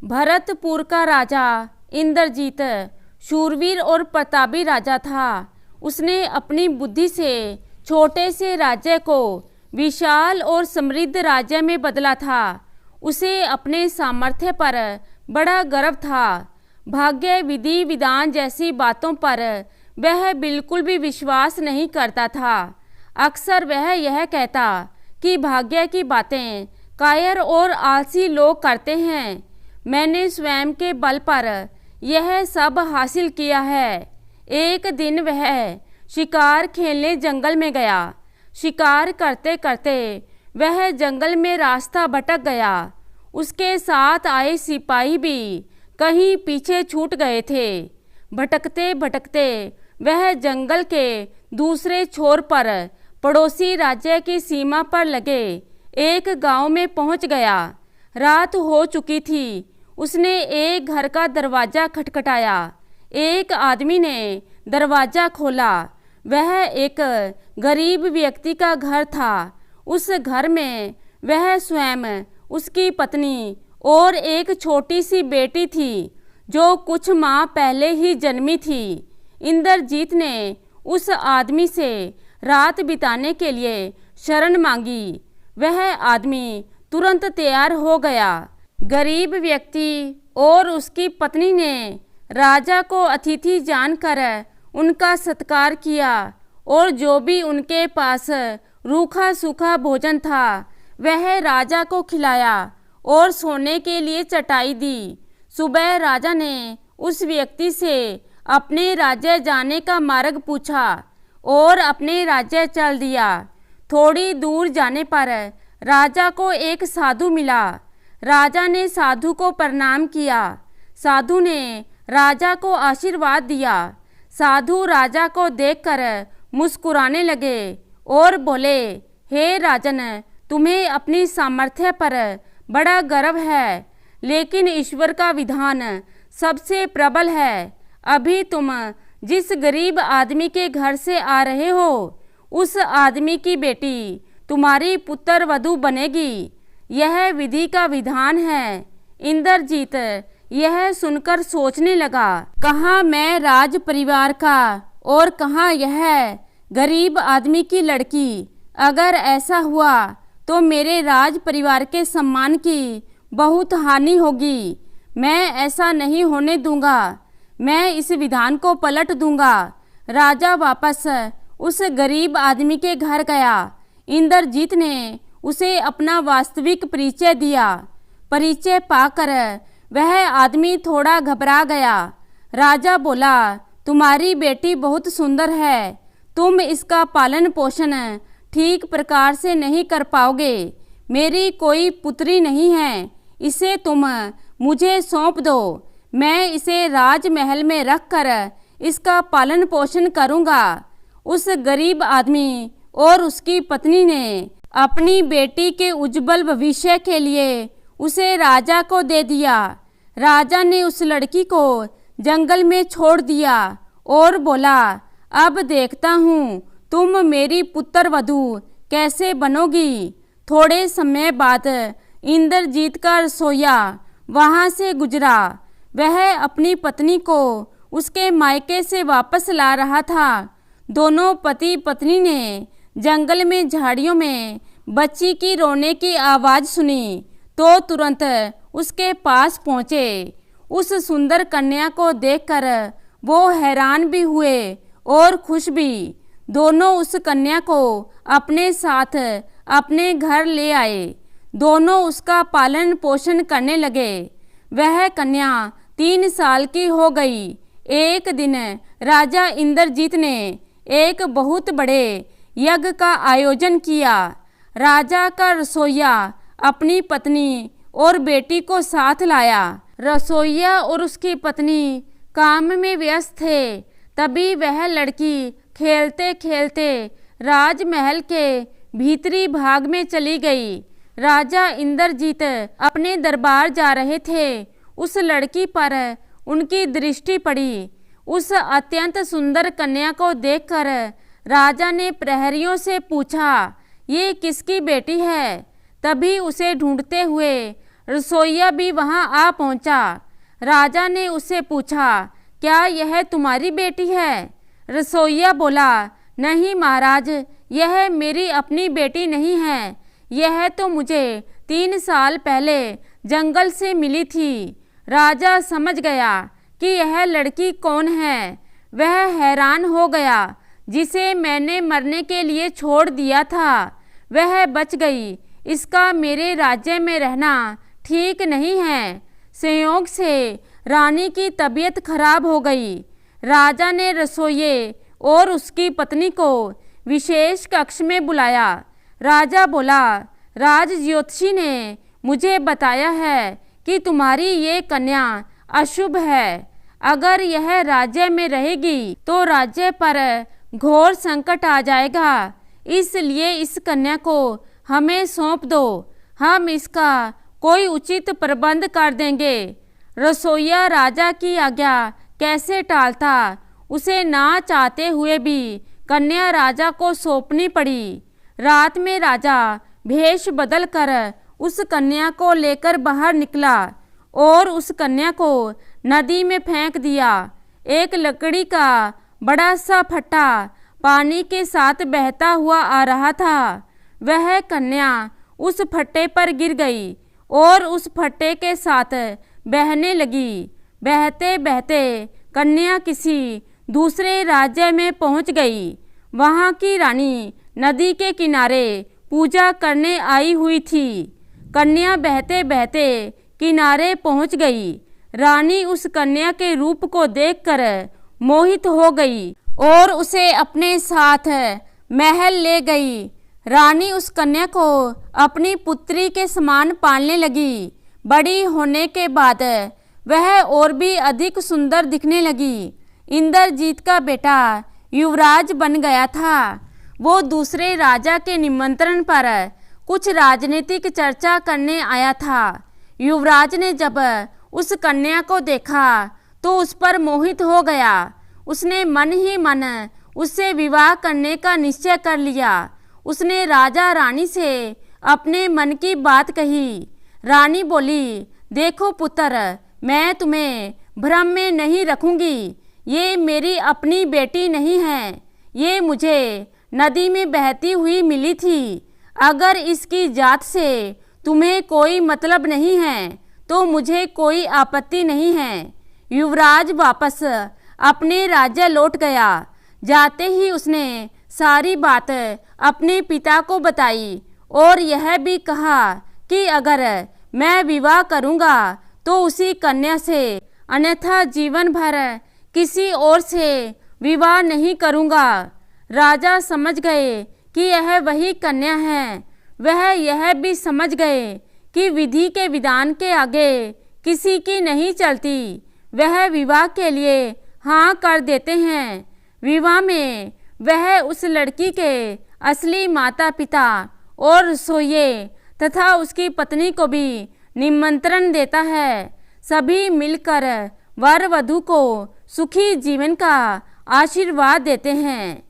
भरतपुर का राजा इंद्रजीत शूरवीर और प्रतापी राजा था। उसने अपनी बुद्धि से छोटे से राज्य को विशाल और समृद्ध राज्य में बदला था। उसे अपने सामर्थ्य पर बड़ा गर्व था। भाग्य, विधि, विधान जैसी बातों पर वह बिल्कुल भी विश्वास नहीं करता था। अक्सर वह यह कहता कि भाग्य की बातें कायर और आलसी लोग करते हैं। मैंने स्वयं के बल पर यह सब हासिल किया है। एक दिन वह शिकार खेलने जंगल में गया। शिकार करते करते वह जंगल में रास्ता भटक गया। उसके साथ आए सिपाही भी कहीं पीछे छूट गए थे। भटकते भटकते वह जंगल के दूसरे छोर पर पड़ोसी राज्य की सीमा पर लगे एक गांव में पहुंच गया। रात हो चुकी थी। उसने एक घर का दरवाजा खटखटाया। एक आदमी ने दरवाजा खोला। वह एक गरीब व्यक्ति का घर था। उस घर में वह स्वयं, उसकी पत्नी और एक छोटी सी बेटी थी जो कुछ माह पहले ही जन्मी थी। इंद्रजीत ने उस आदमी से रात बिताने के लिए शरण मांगी। वह आदमी तुरंत तैयार हो गया। गरीब व्यक्ति और उसकी पत्नी ने राजा को अतिथि जानकर उनका सत्कार किया और जो भी उनके पास रूखा सूखा भोजन था वह राजा को खिलाया और सोने के लिए चटाई दी। सुबह राजा ने उस व्यक्ति से अपने राज्य जाने का मार्ग पूछा और अपने राज्य चल दिया। थोड़ी दूर जाने पर राजा को एक साधु मिला। राजा ने साधु को प्रणाम किया। साधु ने राजा को आशीर्वाद दिया। साधु राजा को देखकर मुस्कुराने लगे और बोले, हे राजन, तुम्हें अपनी सामर्थ्य पर बड़ा गर्व है, लेकिन ईश्वर का विधान सबसे प्रबल है। अभी तुम जिस गरीब आदमी के घर से आ रहे हो उस आदमी की बेटी तुम्हारी पुत्र वधू बनेगी। यह विधि का विधान है। इंद्रजीत यह सुनकर सोचने लगा, कहाँ मैं राज परिवार का और कहाँ यह गरीब आदमी की लड़की। अगर ऐसा हुआ तो मेरे राज परिवार के सम्मान की बहुत हानि होगी। मैं ऐसा नहीं होने दूंगा। मैं इस विधान को पलट दूंगा। राजा वापस उस गरीब आदमी के घर गया। इंद्रजीत ने उसे अपना वास्तविक परिचय दिया। परिचय पाकर वह आदमी थोड़ा घबरा गया। राजा बोला, तुम्हारी बेटी बहुत सुंदर है। तुम इसका पालन पोषण ठीक प्रकार से नहीं कर पाओगे। मेरी कोई पुत्री नहीं है। इसे तुम मुझे सौंप दो। मैं इसे राजमहल में रखकर इसका पालन पोषण करूंगा। उस गरीब आदमी और उसकी पत्नी ने अपनी बेटी के उज्जवल भविष्य के लिए उसे राजा को दे दिया। राजा ने उस लड़की को जंगल में छोड़ दिया और बोला, अब देखता हूँ तुम मेरी पुत्र वधू कैसे बनोगी। थोड़े समय बाद इंद्रजीत का रसोइया वहाँ से गुजरा। वह अपनी पत्नी को उसके मायके से वापस ला रहा था। दोनों पति पत्नी ने जंगल में झाड़ियों में बच्ची की रोने की आवाज़ सुनी तो तुरंत उसके पास पहुँचे। उस सुंदर कन्या को देखकर वो हैरान भी हुए और खुश भी। दोनों उस कन्या को अपने साथ अपने घर ले आए। दोनों उसका पालन पोषण करने लगे। वह कन्या 3 साल की हो गई। एक दिन राजा इंद्रजीत ने एक बहुत बड़े यज्ञ का आयोजन किया। राजा का रसोइया अपनी पत्नी और बेटी को साथ लाया। रसोइया और उसकी पत्नी काम में व्यस्त थे। तभी वह लड़की खेलते खेलते राजमहल के भीतरी भाग में चली गई। राजा इंद्रजीत अपने दरबार जा रहे थे। उस लड़की पर उनकी दृष्टि पड़ी। उस अत्यंत सुंदर कन्या को देखकर राजा ने प्रहरियों से पूछा, ये किसकी बेटी है। तभी उसे ढूंढते हुए रसोइया भी वहां आ पहुंचा। राजा ने उससे पूछा, क्या यह तुम्हारी बेटी है? रसोइया बोला, नहीं महाराज, यह मेरी अपनी बेटी नहीं है। यह तो मुझे 3 साल पहले जंगल से मिली थी। राजा समझ गया कि यह लड़की कौन है। वह हैरान हो गया। जिसे मैंने मरने के लिए छोड़ दिया था वह बच गई। इसका मेरे राज्य में रहना ठीक नहीं है। संयोग से रानी की तबीयत खराब हो गई। राजा ने रसोइये और उसकी पत्नी को विशेष कक्ष में बुलाया। राजा बोला, राज ज्योतिषी ने मुझे बताया है कि तुम्हारी ये कन्या अशुभ है। अगर यह राज्य में रहेगी तो राज्य पर घोर संकट आ जाएगा। इसलिए इस कन्या को हमें सौंप दो, हम इसका कोई उचित प्रबंध कर देंगे। रसोइया राजा की आज्ञा कैसे टालता। उसे ना चाहते हुए भी कन्या राजा को सौंपनी पड़ी। रात में राजा भेष बदल कर उस कन्या को लेकर बाहर निकला और उस कन्या को नदी में फेंक दिया। एक लकड़ी का बड़ा सा फट्टा पानी के साथ बहता हुआ आ रहा था। वह कन्या उस फट्टे पर गिर गई और उस फट्टे के साथ बहने लगी। बहते बहते कन्या किसी दूसरे राज्य में पहुंच गई। वहां की रानी नदी के किनारे पूजा करने आई हुई थी। कन्या बहते बहते किनारे पहुंच गई। रानी उस कन्या के रूप को देखकर मोहित हो गई और उसे अपने साथ महल ले गई। रानी उस कन्या को अपनी पुत्री के समान पालने लगी। बड़ी होने के बाद वह और भी अधिक सुंदर दिखने लगी। इंद्रजीत का बेटा युवराज बन गया था। वो दूसरे राजा के निमंत्रण पर कुछ राजनीतिक चर्चा करने आया था। युवराज ने जब उस कन्या को देखा तो उस पर मोहित हो गया। उसने मन ही मन उससे विवाह करने का निश्चय कर लिया। उसने राजा रानी से अपने मन की बात कही। रानी बोली, देखो पुत्र, मैं तुम्हें भ्रम में नहीं रखूंगी। ये मेरी अपनी बेटी नहीं है। ये मुझे नदी में बहती हुई मिली थी। अगर इसकी जात से तुम्हें कोई मतलब नहीं है तो मुझे कोई आपत्ति नहीं है। युवराज वापस अपने राज्य लौट गया। जाते ही उसने सारी बात अपने पिता को बताई और यह भी कहा कि अगर मैं विवाह करूंगा तो उसी कन्या से, अन्यथा जीवन भर किसी और से विवाह नहीं करूंगा। राजा समझ गए कि यह वही कन्या है। वह यह भी समझ गए कि विधि के विधान के आगे किसी की नहीं चलती। वह विवाह के लिए हाँ कर देते हैं। विवाह में वह उस लड़की के असली माता पिता और रसोइये तथा उसकी पत्नी को भी निमंत्रण देता है। सभी मिलकर वर वधू को सुखी जीवन का आशीर्वाद देते हैं।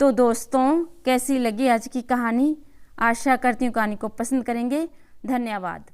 तो दोस्तों, कैसी लगी आज की कहानी? आशा करती हूँ कहानी को पसंद करेंगे। धन्यवाद।